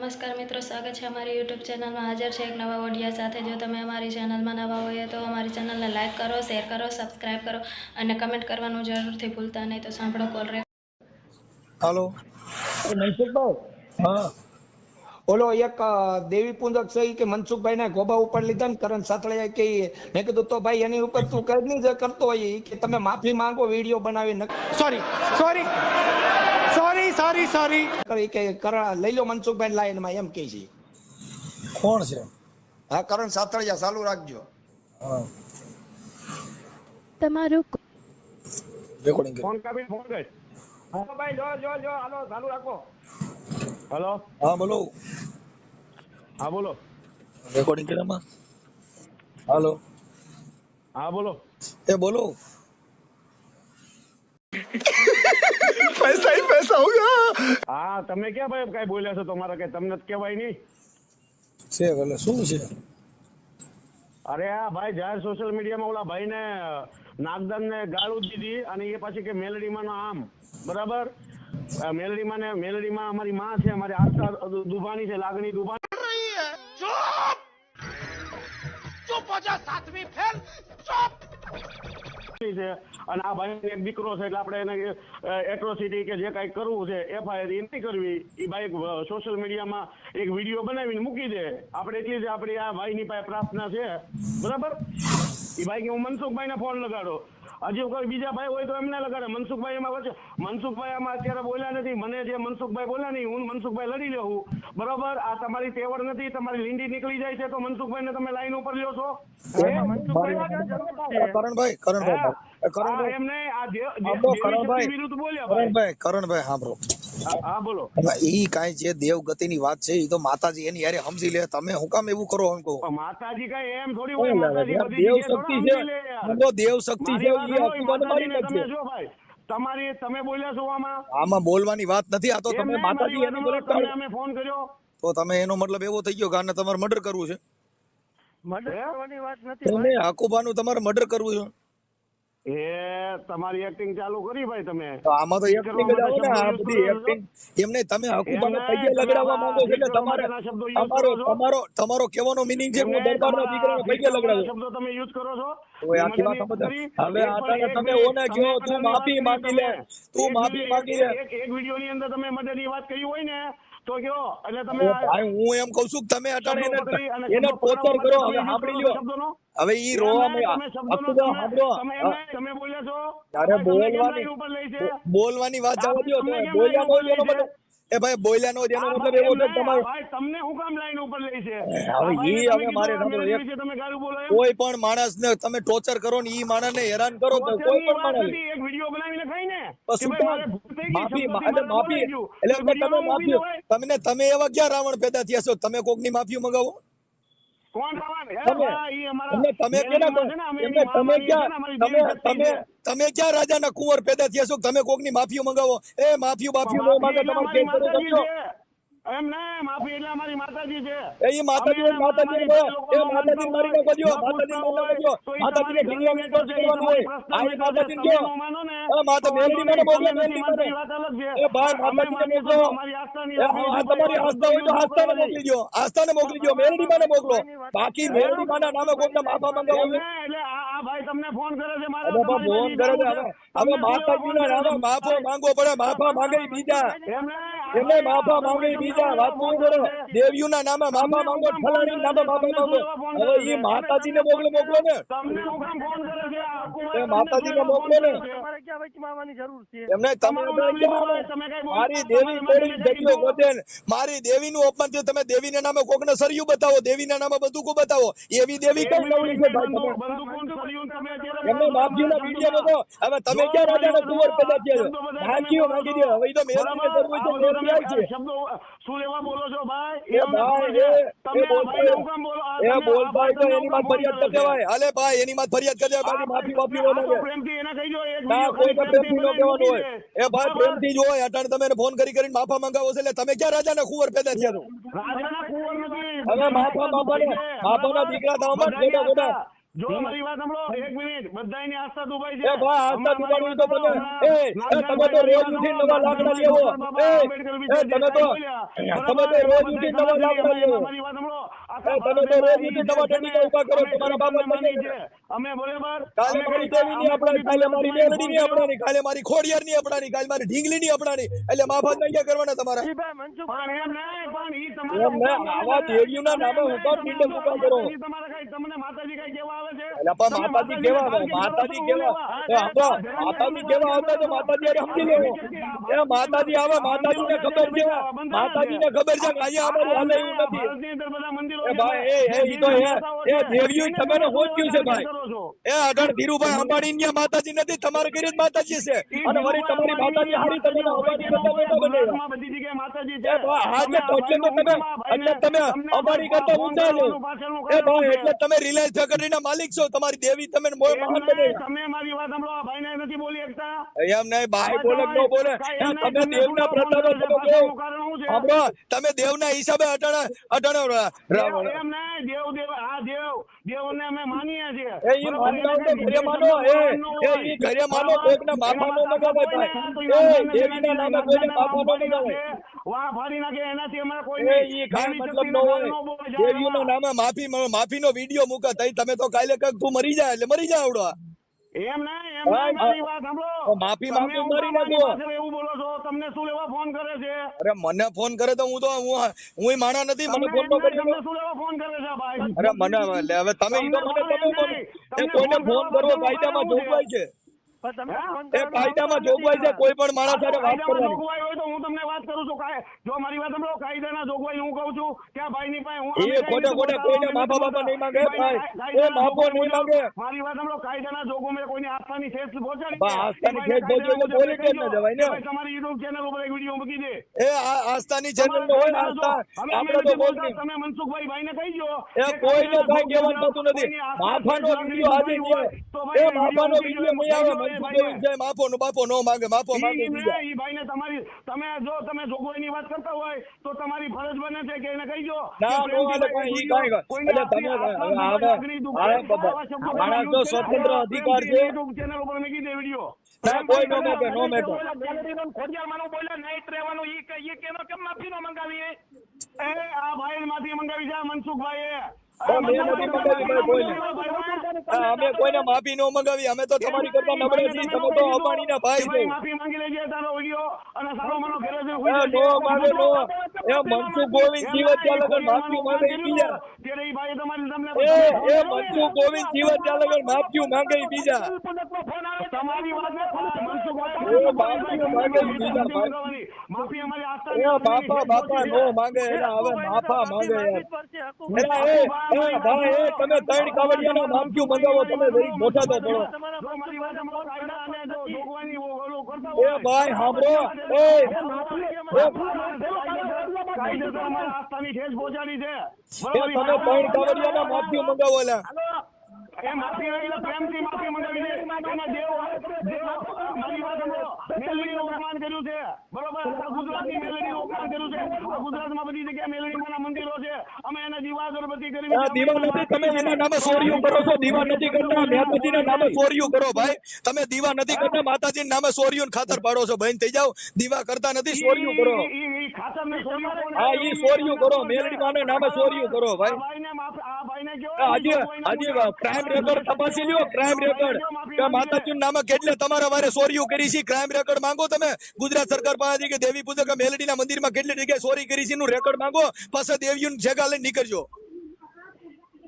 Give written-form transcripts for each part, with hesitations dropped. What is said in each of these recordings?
નમસ્કાર મિત્રો, સ્વાગત છે અમારી યુટ્યુબ ચેનલમાં. હાજર છે એક નવા ઓડિયા સાથે. જો તમે અમારી ચેનલમાં નવા હોય તો અમારી ચેનલને લાઇક કરો, શેર કરો, સબસ્ક્રાઇબ કરો અને કમેન્ટ કરવાનું જરૂરથી ભૂલતા નહીં. તો સાંભળો કોલ રે. હાલો મનસુખભાઈ, હા ઓલો એક દેવી પૂજક છે કે મનસુખભાઈ ના ગોબા ઉપર લીધા ને કરણ સાતળિયા કે મેં કીધું તો ભાઈ એની ઉપર તું કઈ નહીં જે કરતો હોય ઈ કે તમે માફી માંગો વિડીયો બનાવી sorry sorry sorry sorry sorry કરી કે લઈ લો મનસુખભાઈ લાઈન માં એમ કે છે. કોણ છે? હા, કરણ સાતળિયા ચાલુ રાખજો. હા, તમારું રેકોર્ડિંગ ફોન કાપી ફોન કર. હા ભાઈ, જો હાલો ચાલુ રાખો. હેલો, હા બોલો. હા બોલો. રેકોર્ડિંગ કરવામાં. હાલો, હા બોલો. એ બોલો. પૈસા ही पैसा होगा. હા, તમે ક્યાં ભાઈ કઈ બોલ્યા છો? તમારે કઈ તમને જ કહેવાય નહીં. છે એટલે શું છે? અરે આ ભાઈ જાહેર સોશિયલ મીડિયામાં ઓલા ભાઈને નાગદાન ને ગાળું દીધી અને એ પછી કે મેલડીમાં નો આમ બરાબર. મેલડીમાં અમારી માં છે, અમારી આસ્થા દુભાની છે, લાગણી દુભાની છે. અને આ ભાઈ એક દીકરો છે એટલે આપણે એને એટ્રોસિટી કે જે કઈ કરવું છે એફઆઈઆર એ નહીં કરવી. એ ભાઈ સોશિયલ મીડિયામાં એક વિડીયો બનાવીને મૂકી દે. આપણે એટલી જ આપણી આ ભાઈની પાસે પ્રાર્થના છે બરાબર. એ ભાઈ કે હું મનસુખભાઈ ને ફોન લગાડો. હજી કોઈ બીજા ભાઈ હોય તો એમને લગાડે. મનસુખભાઈ એમાં વચ્ચે મનસુખભાઈ આમાં અત્યારે બોલ્યા નથી. મને જે મનસુખભાઈ બોલ્યા નહીં, હું મનસુખભાઈ લડી લેવું બરાબર. આ તમારી તેવડ નથી, તમારી લીંડી નીકળી જાય છે તો મનસુખભાઈ ને તમે લાઈન ઉપર લ્યો છો. કરણભાઈ સાંભળો. હા બોલો. ઈ કાંઈ જે દેવગતિની વાત છે ઈ તો માતાજી એની હારે સમજી લે. તમે હું કામ એવું કરો? એમ કહો માતાજી કઈ એમ થોડી હોય. માતાજી બધી દેવ જગ્યાએ શક્તિ થોડા છે. સમજી લે યાર. સમજો દેવ શક્તિ છે. મારી વાત ઈ સાંભળો, આખું મારી માતાજીને નાખશે. તમે જો ભાઈ તમે બોલ્યા છો આમાં બોલવાની વાત નથી. આ તો એમ તમે નહીં, માતાજી મારી એની વાત બોલે સાંભળો, તમે ફોન કર્યો તો તમે એનો મતલબ એવો થઈ ગયો કે આને તમારે મર્ડર કરવું છે. તમે આકુબાનું તમારે મર્ડર કરવું છે. એ તમારી એક્ટિંગ ચાલુ કરી ભાઈ તમે. તો આમાં તો એક્ટિંગ જ આવે ને. આ બધી એક્ટિંગ એમને તમે આકુબાને પગે લગડાવવા માંગો છો એટલે તમારે તમારો કહેવાનો મીનિંગ છે હું દરબારના દીકરાને પગે લગડાવું. શબ્દો તમે યુઝ કરો છો. ઓય આખી વાત સમજ. હવે આટાને તમે ઓને કહો તું માફી માંગી લે, તું માફી માંગી લે. એક વિડિયો ની અંદર તમે મર્ડરની વાત કરી હોય ને તો કયો એટલે તમે ભાઈ હું એમ કહું છું તમે અટાણે એને ટોર્ચર કરો. હવે સાંભળી લ્યો. હવે ઈ રોવામાં તમે બોલ્યા છો. ત્યારે બોલવાની વાત જવા દો. બોલ્યા નો એનો મતલબ એ ભાઈ બોલ્યા નો એનો મતલબ એવો છે તમારે ભાઈ તમને હું કામ લાઈન ઉપર લઈ છે. હવે ઈ હવે મારે સાંભળો. તમે ગાળું બોલો કોઈ પણ માણસને તમે ટોર્ચર કરો ને ઈ માણસને હેરાન કરો તો કોઈ પણ માણસ એક વિડિયો બનાવીને ખાઈ ને માફી એટલે તમે એવા ક્યાં રાવણ પેદા થયા છો? તમે કોકની માફી મંગાવો. કોણ તમે ક્યાં રાજાના કુંવર પેદા થયા છો? તમે કોકની માફી મંગાવો. એ માફી નો માંગે તમારે કેસ કરો સમજો. એમ ને માફી એટલે અમારી માતાજી છે. એ માતાજી મારી નાખો દો. માતાજીને ભીંગવા વિશ્વાસ કરવાનું હોય. આ માતાજી કયો માતા મેલડી મને મોકલો. મેલડી મને એ ભાઈ માતાજીને મોકલો. તમારી આસ્થા હોય તો આસ્થાને મોકલી દો. આસ્થાને મોકલી દો. મેલડી મને મોકલો. બાકી મેલડી માના નામે કોકના માફા માંગવા એટલે આ ભાઈ તમને ફોન કરે છે. ફોન કરે છે. હવે માતાજીના નામે માફો માંગવો પડે. માફા માંગે બીજા એમને માફા માંગે બીજા વાત પૂરું કરો. દેવીઓના નામે માફા માંગો, ફલાણી નામે માફા માંગો. હવે એ માતાજીને મોકલો ને. એ માતાજીને મોકલો ને. એમને તમે મારી દેવી કોળી જગ્યો ગોતે. મારી દેવીનું અપમાન થયું. તમે દેવીના નામે કોકને સરિયું બતાવો, દેવીના નામે બંદૂકો બતાવો. એવી દેવી કઈ નવરી છે ભાઈ? તમે એમને માફીના વિડીયો બતાવો. હવે તમે ક્યાં રાજાના કુંવર પેદા થયા છો? માફીઓ માંગી દો. હવે તો મેલડીને કરવું છે. શું લેવા બોલો છો ભાઈ? બોલભાઈ તો એની માં ફરિયાદ કરી દેવાય. હાલે ભાઈ એની માં ફરિયાદ કરી દેવાય. માફી બાફી ન માંગે. ના કોઈ પ્રેમથી ન કહેવાનું હોય. એ ભાઈ પ્રેમથી જ હોય. અટાણે તમે ફોન કરીને માફા માંગાવો છે એટલે તમે ક્યાં રાજાના કુંવર પેદા થયા છો? હવે માફાના દીકરા થાવ ખોટા ખોટા જો મારી વાત સાંભળો, 1 મિનિટ, બધાયની આસ્થા દુભાઈ છે. એ ભાઈ આસ્થા દુભાઈ તો તમે તમે તો રોજ ઉઠીને નવા લાકડા લેવો. તમે તો રોજ ઉઠીને નવા લાકડા લેવો. તમે તો રોજ ઉઠીને નવા ટંડીકા ઉભા કરો. તમારા બાબા છે અમે બરાબર કાલે મારી દેવી ની આપણાની, કાલે મારી મેલડી ની આપણાની, કાલે મારી ખોડિયાર ની આપણાની, કાલે મારી ઢીંગલી ની આપણાની. એટલે માફત નહીં કરવાના તમારા. પણ એમ નહીં, પણ ઈ એમ તમારા ને આવા દેવીઓના નામે ઉભા ઢીંડક ઉભા કરો. તમારે કઈ તમને માતાજી કઈ કેવા આવે છે? એટલે પણ માતાજી કેવા આવે? માતાજી કેવા માતાજી કેવા આવતા તો માતાજી અરે સમજી લેવો. એ માતાજી આવે, માતાજી ને ખબર છે, માતાજી ને ખબર છે કે અહીંયા અમારું હાલે એવું નથી. ભારતની અંદર બધા મંદિરો એ ભાઈ ઈ તો એ દેવીઓ તમે હોચ્યું છે ભાઈ. એ આગળ ધીરુભાઈ અંબાણી ની માતાજી નથી, તમારે ઘરે જ માતાજી છે. અને વળી તમારી માતાજી હારી તમે અંબાણી કરતા મોટા બનેલા. બધી જગ્યાએ માતાજી એ ભાઈ આજે તો તમે અંબાણી કરતા ઊંચા છો. એ ભાઈ એટલે તમે રિલાયન્સ ફેક્ટરીના માલિક છો. તમારી દેવી તમે મહાન બનેલા. તમે મારી વાત સાંભળો, આ ભાઈને નથી બોલી શકતા. એમ નહીં ભાઈ બોલે ન બોલે. તમે દેવના પ્રતાપે તમે કહો તમે દેવના હિસાબે અટાણે એમ નહીં, દેવને અમે માનીએ છીએ. એ ઈ માનતા તો ઘરે માનો. ઈ ઘરે માનો, કોઈકના માથા નો મગાવે ભાઈ. એ દેવીના નામે કોઈને માથા નો મગાવે. વાહ ફાડી નાખે એનાથી અમારે કોઈ એ ઈ કાંઈ મતલબ ન હોય. દેવીઓના નામે માફીનો વિડીયો મૂકા તઈ તમે તો કાલે કઈક તું મરી જાય એટલે મરી જાય આવડો. એમ નહીં, મારી વાત સાંભળો. માફી માંગી મારી નાખો. એવું બોલો છો, તમને શું લેવા ફોન કરે છે? અરે મને ફોન કરે તો હું માણા નથી, મને ફોન નો કરી. તમને શું લેવા ફોન કરે છે ભાઈ? અરે મને હવે તમે ઈ તો મને તમે બોલો. એ કોઈને ફોન કરવો કાયદામાં જોગવાઈ છે. એ કાયદામાં જોગવાઈ છે કોઈ પણ માણસ સાથે વાત કરવાની. જોગવાઈ હોય તો હું તમને વાત કરું છું. જો મારી વાત સાંભળો, કાયદાના જોગવાઈ હું કહું છું કે આ ભાઈની પાસે એ ખોટે કોઈને માફા બાપા નહીં માંગે ભાઈ. એ માફો નહીં માંગે. મારી વાત સાંભળો, કાયદાના જોગવાઈ કોઈની આસ્થાની ઠેસ પહોંચાડી. આસ્થાની ઠેસ પહોંચે એટલે બોલી કે ન જવાય ને. તમારી યુટ્યુબ ચેનલ ઉપર એક વિડીયો મૂકી દે. એ આસ્થાની ચેનલ નો હોય ને આસ્થા આપણે તો બોલતી. તમે મનસુખભાઈ ભાઈને કહી દો એ કોઈને કઈ કહેવાનું થતું નથી. માફાનો વિડીયો આજે છે. એ માફાનો વિડીયો નહીં આવે. માફો નો બાપો નો માંગે, માફો માંગે. ઈ ભાઈને તમે જોગવાઈની વાત કરતા હોય તો તમારી ફરજ બને છે કે એને કહી દો. ના નો એટલે કઈ ઈ કાઈ એટલે તમે માણસ તો સ્વતંત્ર અધિકાર છે. યુટ્યુબ ચેનલ ઉપર મૂકી દે વિડીયો. ના કોઈ નો મેકે ખોડિયાર માનો બોલ્યા નાઈટ રહેવાનું ઈ કેનો કેમ માફી નો મંગાવી? એ આ ભાઈ માફી મંગાવી છે મનસુખભાઈ. અમે કોઈને માફી નો મંગાવી. અમે તો તમારી કરતા નબળા છીએ. તમે તો અંબાણી ના ભાઈ છો. માફી માંગી લેજે તારો વિડીયો અને સારો મનો ઘરે નો માંગે નો. એ મનસુખ ગોવિંદ જીવત ત્યાં લગન માફી માંગે બીજા. ત્યારે ઈ ભાઈ તમારી તમને એ મનસુખ ગોવિંદ જીવત ત્યાં લગન માફી માંગે બીજા. તમારી વાત માફી માંગે બીજા. માફી અમારી આસ્થા એ બાપા નો માંગે એના હવે માફા માંગે યાર. ભાઈ તમે ત્રણ કાવડિયાના માફી મંગાવો. તમે વેરી મોટા તો પડો. એ ભાઈ સાંભળો. આસ્થાની ઠેસ પહોંચાડી છે. તમે ત્રણ કાવડિયાના માફી મંગાવો. એ માફી પ્રેમથી માફી મંગાવી છે. મારી વાત સાંભળો, મેલડીનું અપમાન કર્યું છે બરોબર. ગુજરાતની મેલડીનું અપમાન કર્યું છે. ગુજરાતમાં બધી જગ્યાએ મેલડીના મંદિરો છે. અમે એને દીવા અગરબત્તી કરી. દીવા નથી. તમે એના નામે ચોરીઓ કરો છો. દીવા નથી કરતા. માતાજીના નામે ચોરીઓ કરો ભાઈ. તમે દીવા નથી કરતા. માતાજીના નામે ચોરીઓ ખાતર પાડો છો. બંધ થઈ જાવ. દીવા કરતા નથી, ચોરીઓ કરો. હા ઈ ચોરીઓ કરો. મેલડી માના નામે ચોરીઓ કરો ભાઈ. આજે ક્રાઇમ રેકોર્ડ તપાસી લ્યો. ક્રાઇમ રેકોર્ડ કે માતાજીના નામે કેટલે તમારા વારે ચોરીઓ કરી છે. ક્રાઇમ રેકોર્ડ માંગો તમે ગુજરાત સરકાર પાસે કે દેવી પૂજક મેલડીના મંદિરમાં કેટલી જગ્યાએ ચોરી કરી છે એનું રેકોર્ડ માંગો. પછી દેવીઓને જગા લઈને નીકળજો.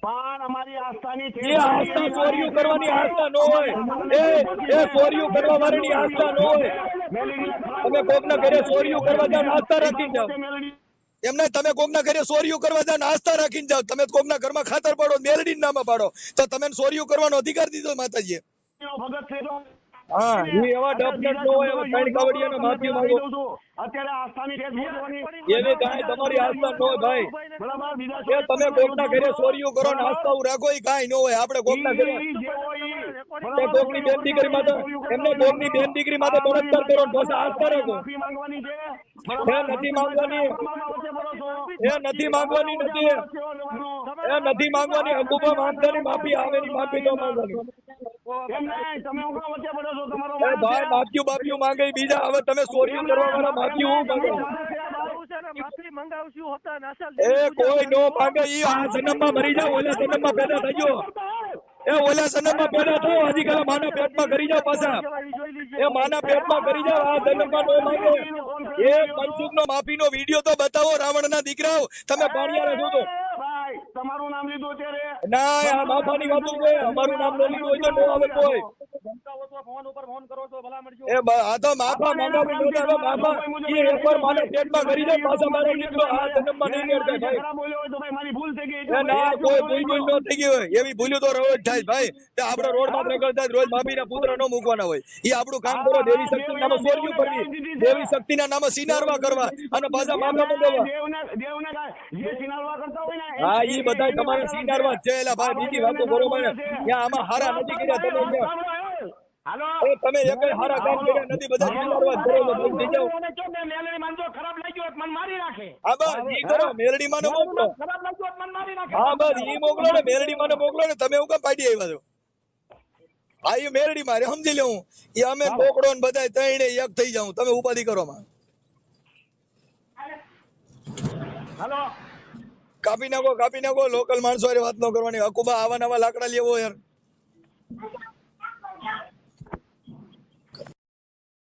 પણ અમારી આસ્થાની એ આસ્થા ચોરીઓ કરવાની આસ્થા ન હોય. એ ચોરીઓ કરવા વાળાની આસ્થા ન હોય. તમે કોકના ઘરે ચોરીઓ કરવા જાવ આસ્થા રાખીને જાવ. એમને તમે કોકના ઘરે ચોરીઓ કરવા જાવ આસ્થા રાખીને જાવ. તમે કોકના ઘરમાં ખાતર પાડો, મેલડીના નામે પાડો તો તમે ચોરીઓ કરવાનો અધિકાર દીધો માતાજીએ. હા એ એવા ડબલ ન હોય. એવા ત્રણ કાવડિયાના માફી માંગો. અત્યારે આસ્થાની ઠેસ પહોંચવાની એવી કાંઈ તમારી આસ્થા ન હોય ભાઈ. એ તમે કોકના ઘરે ચોરીઓ કરો ને આસ્થા રાખો એ કાંઈ ન હોય. આપણે કોકના ઘરે કોકની બેન દીકરી માટે એમને કોકની બેન દીકરી માટે બળાત્કાર કરો પછી આસ્થા રાખો. એ નથી માંગવાની. એ નથી માંગવાની નથી. એ એ નથી માંગવાની હકુબા માંગતાની માફી આવેની માફી તો માંગવાની એમ નહીં, તમે હું કામ વચ્ચે પડો છો? તમારો એ વાંક ભાઈ છે. માફીઓ બાફીઓ માંગે ઈ બીજા હવે તમે ચોરીઓ કરવા વાળા માફી હું માંગે એ કોઈ નો માંગે ઈ આ જન્મમાં મરી જાવ ઓલા જન્મમાં પેદા થઈ ગયો એ ઓલા જન્મમાં પેદા થયો હજી કાલે માના પેટમાં કરી જાવ પાછા એ માના પેટમાં કરી જાવ આ જન્મમાં નો માંગે એ મનસુખનો માફીનો વિડીયો તો બતાવો રાવણના દીકરાઓ તમે પાણિયારા છો તો ભાઈ, તમારું નામ લીધું અત્યારે. ના આ માફાની વાતો છે અમારું નામ ન લીધું હોય તો નો આવે કોઈ એ આ તો માફા માંગાવી નહોતા હવે માફા ઈ એકવાર માના પેટમાં કરી જાવ પાછા મારો દીકરો આ જન્મમાં નહીં નીકળે ભાઈ ખરાબ બોલ્યો હોય તો ભાઈ મારી ભૂલ થઈ ગઈ. એ ના કોઈ ભૂલ ન થઈ ગઈ હોય એવી ભૂલ્યું તો રોજ થાય ભાઈ તે આપણે રોડ માં રગડતા રોજ માફીના પુત્ર ન મૂકવાના હોય ઈ આપણું કામ કરો દેવી શક્તિ નામે ચોર્યું કરવી દેવી શક્તિના નામે સિનારવા કરવા અને પાછા માફા માંગવા દેવને જે સિનારવા કરતા હોય ને હા ઈ બધા તમારા સિનારવા જ છે એલા ભાઈ બીજી વાતો કરો મને ત્યાં આમાં હારા નથી કર્યા તમે ત્યાં હાલો એ તમે એકય હારા કામ કર્યા નથી બધા સિનારવા જ કરો છો થઈ જાવ મેલડી માનજો ખરાબ લાગ્યો હોત મને મારી નાખે. હા બસ ઈ કરો મેરડી માને મોકલો ખરાબ લાગ્યો હોત મને મારી નાખે. હા બસ ઈ મોકલો ને મેરડી માને મોકલો ને તમે હું કામ પાડી આવ્યા છો હા ઈ મેરડી મારે સમજી લઉં ઈ અમે મોકળો ને બધા ત્રણે એક થઈ જાઉં તમે ઉપાધિ કરો માં હાલો કાપી નાખો લોકલ માણસો હારે વાત ન કરવાની હકુબા આવા નવા લાકડા લેવો યાર